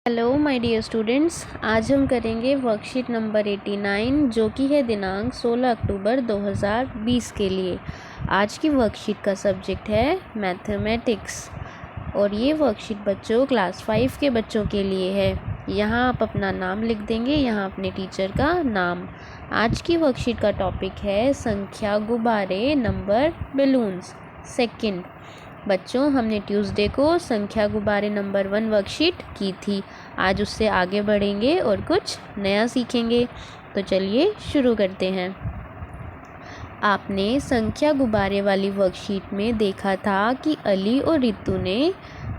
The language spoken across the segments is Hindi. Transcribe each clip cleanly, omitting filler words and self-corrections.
हेलो माय डियर स्टूडेंट्स, आज हम करेंगे वर्कशीट नंबर 89 जो कि है दिनांक 16 अक्टूबर 2020 के लिए। आज की वर्कशीट का सब्जेक्ट है मैथमेटिक्स और ये वर्कशीट बच्चों क्लास 5 के बच्चों के लिए है। यहाँ आप अपना नाम लिख देंगे, यहाँ अपने टीचर का नाम। आज की वर्कशीट का टॉपिक है संख्या, गुब्बारे, नंबर, बलून्स। सेकंड बच्चों, हमने ट्यूसडे को संख्या, गुब्बारे नंबर 1 वर्कशीट की थी। आज उससे आगे बढ़ेंगे और कुछ नया सीखेंगे। तो चलिए शुरू करते हैं। आपने संख्या, गुब्बारे वाली वर्कशीट में देखा था कि अली और रितु ने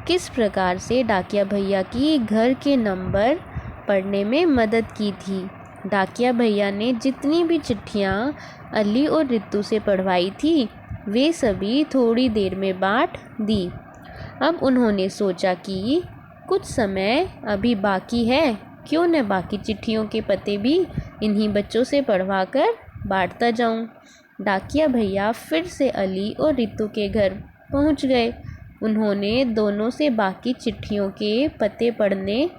किस प्रकार से डाकिया भैया की घर के नंबर पढ़ने में मदद की थी। डाकिया भैया ने जितनी भी चिट्ठियाँ अली और रितु से पढ़वाई थी वे सभी थोड़ी देर में बांट दी। अब उन्होंने सोचा कि कुछ समय अभी बाकी है, क्यों न बाकी चिट्ठियों के पते भी इन्हीं बच्चों से पढ़वा कर बांटता जाऊं। डाकिया भैया फिर से अली और रितु के घर पहुंच गए। उन्होंने दोनों से बाकी चिट्ठियों के पते पढ़ने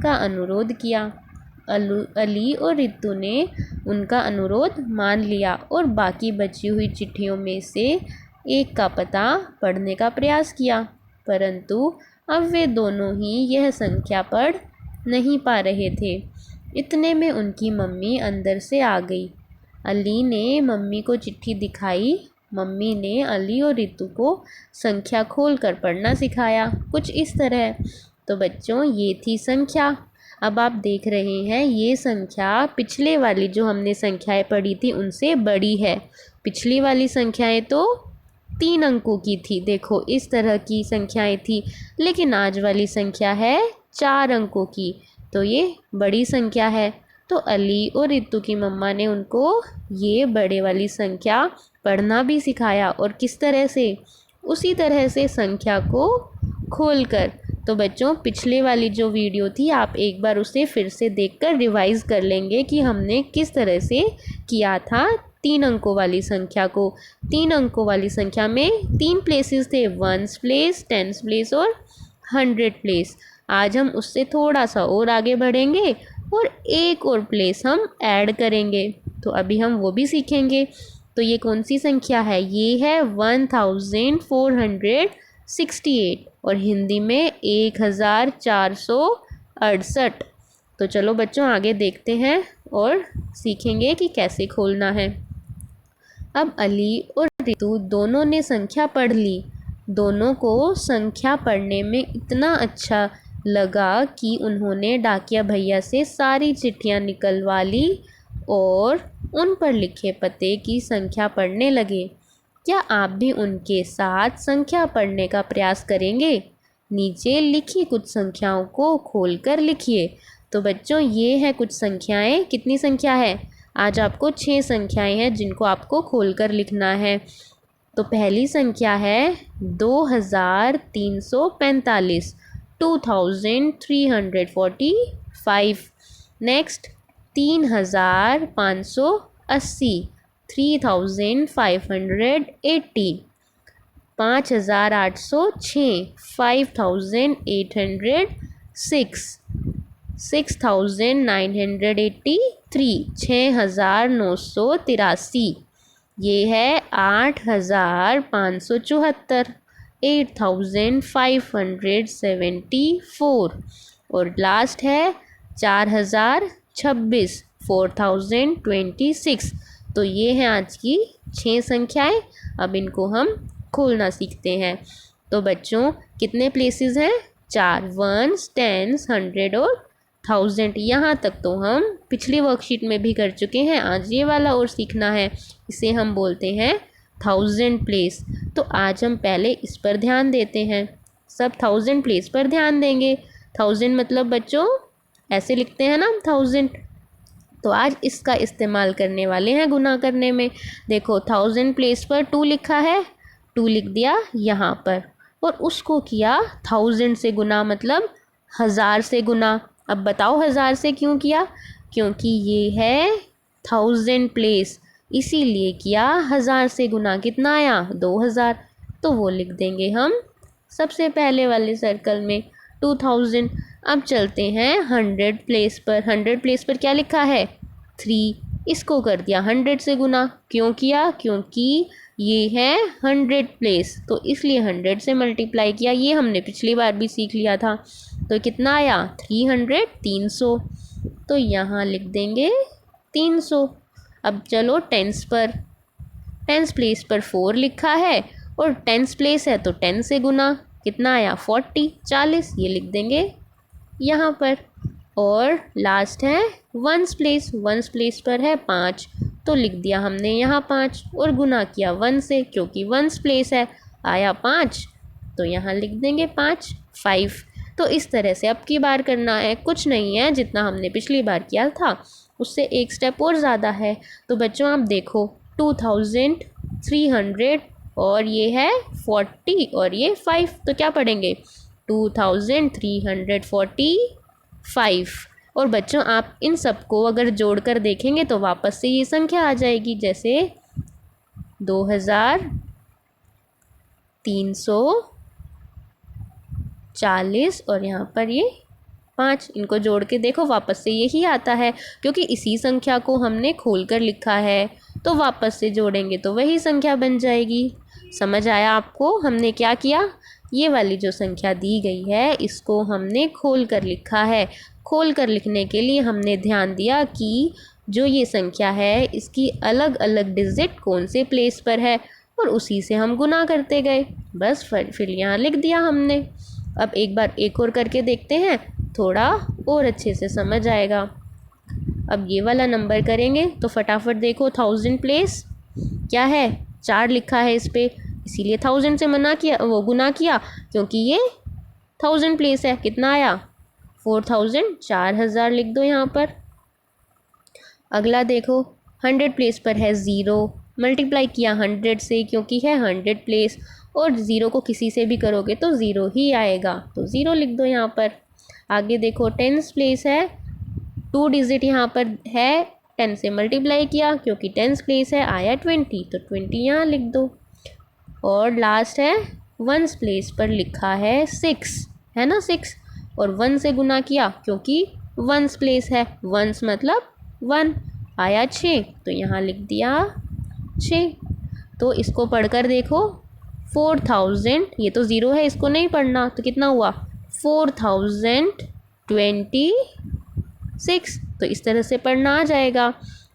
का अनुरोध किया। अली और रितु ने उनका अनुरोध मान लिया और बाकी बची हुई चिट्ठियों में से एक का पता पढ़ने का प्रयास किया, परंतु अब वे दोनों ही यह संख्या पढ़ नहीं पा रहे थे। इतने में उनकी मम्मी अंदर से आ गई। अली ने मम्मी को चिट्ठी दिखाई। मम्मी ने अली और रितु को संख्या खोलकर पढ़ना सिखाया, कुछ इस तरह। तो बच्चों, ये थी संख्या। अब आप देख रहे हैं ये संख्या पिछले वाली जो हमने संख्याएं पढ़ी थी उनसे बड़ी है। पिछली वाली संख्याएं तो 3 अंकों की थी, देखो इस तरह की संख्याएं थी, लेकिन आज वाली संख्या है 4 अंकों की, तो ये बड़ी संख्या है। तो अली और रितु की मम्मा ने उनको ये बड़े वाली संख्या पढ़ना भी सिखाया, और किस तरह से, उसी तरह से संख्या को खोलकर। तो बच्चों, पिछले वाली जो वीडियो थी आप एक बार उसे फिर से देखकर रिवाइज कर लेंगे कि हमने किस तरह से किया था 3 अंकों वाली संख्या को। 3 अंकों वाली संख्या में 3 प्लेसेस थे, 1s प्लेस, 10s प्लेस और 100 प्लेस। आज हम उससे थोड़ा सा और आगे बढ़ेंगे और एक और प्लेस हम ऐड करेंगे, तो अभी हम वो भी सीखेंगे। तो ये कौन सी संख्या है? ये है 1468 और हिंदी में 1468। तो चलो बच्चों आगे देखते हैं और सीखेंगे कि कैसे खोलना है। अब अली और रितु दोनों ने संख्या पढ़ ली। दोनों को संख्या पढ़ने में इतना अच्छा लगा कि उन्होंने डाकिया भैया से सारी चिट्ठियाँ निकलवा ली और उन पर लिखे पते की संख्या पढ़ने लगे। क्या आप भी उनके साथ संख्या पढ़ने का प्रयास करेंगे? नीचे लिखी कुछ संख्याओं को खोलकर लिखिए। तो बच्चों, ये है कुछ संख्याएं। कितनी संख्या है? आज आपको 6 संख्याएं हैं जिनको आपको खोलकर लिखना है। तो पहली संख्या है 2345, 2345। नेक्स्ट 3580, 3580। 5806, 5806। 6983, 6983। ये है 8574, 8574। और लास्ट है 4026, 4026। तो ये हैं आज की 6 संख्याएं। अब इनको हम खोलना सीखते हैं। तो बच्चों, कितने प्लेसेस हैं? 4, 1s, 10s, 100 और 1000। यहाँ तक तो हम पिछली वर्कशीट में भी कर चुके हैं। आज ये वाला और सीखना है, इसे हम बोलते हैं 1000 प्लेस। तो आज हम पहले इस पर ध्यान देते हैं। सब 1000 प्लेस पर ध्यान देंगे। 1000 मतलब बच्चों ऐसे लिखते हैं ना 1000। तो आज इसका इस्तेमाल करने वाले हैं गुना करने में। देखो 1000 प्लेस पर 2 लिखा है, 2 लिख दिया यहाँ पर, और उसको किया 1000 से गुना, मतलब 1000 से गुना। अब बताओ 1000 से क्यों किया? क्योंकि ये है 1000 प्लेस, इसीलिए किया। 1000 से गुना कितना आया? 2000। तो वो लिख देंगे हम सबसे पहले वाले सर्कल में 2000। अब चलते हैं 100 प्लेस पर। 100 प्लेस पर क्या लिखा है 3, इसको कर दिया 100 से गुना। क्यों किया, क्योंकि ये है 100 प्लेस, तो इसलिए 100 से मल्टीप्लाई किया। ये हमने पिछली बार भी सीख लिया था। तो कितना आया 300, 300, तो यहाँ लिख देंगे 300। अब चलो टेंस पर। टेंस प्लेस पर 4 लिखा है और टेंस प्लेस है तो 10 से गुना। कितना आया 40, 40, ये लिख देंगे यहाँ पर। और लास्ट है वंस प्लेस। वंस प्लेस पर है 5, तो लिख दिया हमने यहाँ 5 और गुना किया 1 से, क्योंकि वंस प्लेस है। आया 5, तो यहाँ लिख देंगे 5, 5। तो इस तरह से अब की बार करना है, कुछ नहीं है, जितना हमने पिछली बार किया था उससे एक स्टेप और ज़्यादा है। तो बच्चों आप देखो 2300 और ये है 40 और ये 5, तो क्या पढ़ेंगे 2345। और बच्चों आप इन सबको अगर जोड़कर देखेंगे तो वापस से ये संख्या आ जाएगी, जैसे 2340 और यहाँ पर ये 5। इनको जोड़ के देखो वापस से यही आता है, क्योंकि इसी संख्या को हमने खोलकर लिखा है, तो वापस से जोड़ेंगे तो वही संख्या बन जाएगी। समझ आया आपको हमने क्या किया? ये वाली जो संख्या दी गई है इसको हमने खोल कर लिखा है। खोल कर लिखने के लिए हमने ध्यान दिया कि जो ये संख्या है इसकी अलग अलग डिजिट कौन से प्लेस पर है और उसी से हम गुना करते गए, बस फिर यहाँ लिख दिया हमने। अब एक बार एक और करके देखते हैं, थोड़ा और अच्छे से समझ आएगा। अब ये वाला नंबर करेंगे तो फटाफट देखो 1000 प्लेस क्या है 4 लिखा है इस पे, इसीलिए 1000 से मना किया, वो गुना किया, क्योंकि ये 1000 प्लेस है। कितना आया 4000, 4000 लिख दो यहाँ पर। अगला देखो 100 प्लेस पर है 0, मल्टीप्लाई किया 100 से, क्योंकि है 100 प्लेस और 0 को किसी से भी करोगे तो 0 ही आएगा, तो 0 लिख दो यहाँ पर। आगे देखो 10 प्लेस है, 2 डिजिट यहाँ पर है, 10 से मल्टीप्लाई किया, क्योंकि 10 प्लेस है, आया 20, तो 20 यहाँ लिख दो। और लास्ट है वंस प्लेस पर लिखा है 6, है ना 6, और 1 से गुना किया, क्योंकि वंस प्लेस है, वंस मतलब 1, आया 6, तो यहाँ लिख दिया 6। तो इसको पढ़कर देखो 4000, ये तो 0 है इसको नहीं पढ़ना, तो कितना हुआ 4026, तो इस तरह से पढ़ना आ जाएगा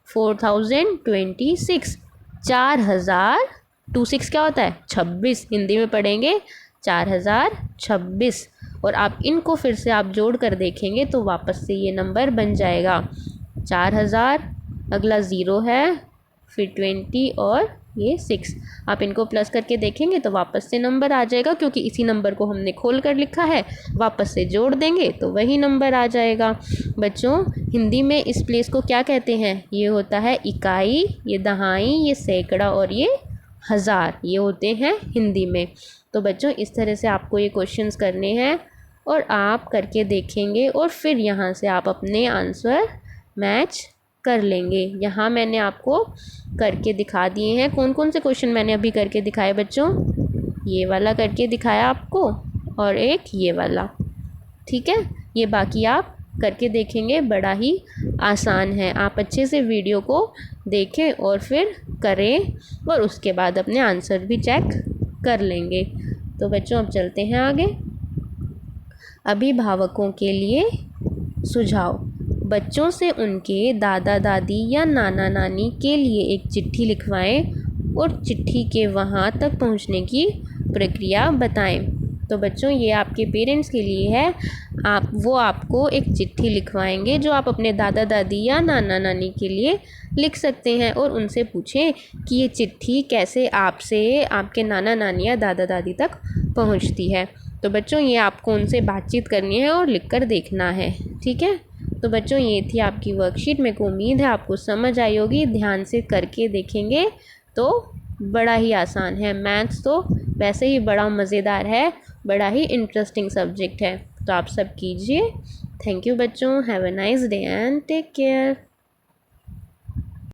4026। 4026 क्या होता है 26, हिंदी में पढ़ेंगे 4026। और आप इनको फिर से आप जोड़ कर देखेंगे तो वापस से ये नंबर बन जाएगा 4000, अगला 0 है, फिर 20 और ये 6। आप इनको प्लस करके देखेंगे तो वापस से नंबर आ जाएगा, क्योंकि इसी नंबर को हमने खोल कर लिखा है, वापस से जोड़ देंगे तो वही नंबर आ जाएगा। बच्चों हिंदी में इस प्लेस को क्या कहते हैं? ये होता है इकाई, ये दहाई, ये सैकड़ा और ये हज़ार, ये होते हैं हिंदी में। तो बच्चों इस तरह से आपको ये क्वेश्चंस करने हैं और आप करके देखेंगे और फिर यहाँ से आप अपने आंसर मैच कर लेंगे। यहाँ मैंने आपको करके दिखा दिए हैं। कौन कौन से क्वेश्चन मैंने अभी करके दिखाए बच्चों? ये वाला करके दिखाया आपको और एक ये वाला, ठीक है। ये बाकी आप करके देखेंगे, बड़ा ही आसान है। आप अच्छे से वीडियो को देखें और फिर करें और उसके बाद अपने आंसर भी चेक कर लेंगे। तो बच्चों अब चलते हैं आगे। अभिभावकों के लिए सुझाव। बच्चों से उनके दादा दादी या नाना नानी के लिए एक चिट्ठी लिखवाएं और चिट्ठी के वहां तक पहुंचने की प्रक्रिया बताएं। तो बच्चों ये आपके पेरेंट्स के लिए है। वो आपको एक चिट्ठी लिखवाएंगे जो आप अपने दादा दादी या नाना नानी के लिए लिख सकते हैं और उनसे पूछें कि ये चिट्ठी कैसे आपसे आपके नाना नानी या दादा दादी तक पहुंचती है। तो बच्चों ये आपको उनसे बातचीत करनी है और लिख कर देखना है, ठीक है। तो बच्चों ये थी आपकी वर्कशीट। मेरे को उम्मीद है आपको समझ आई होगी। ध्यान से करके देखेंगे तो बड़ा ही आसान है। मैथ्स तो वैसे ही बड़ा मज़ेदार है, बड़ा ही इंटरेस्टिंग सब्जेक्ट है। तो आप सब कीजिए। थैंक यू बच्चों। Have a nice day and take care.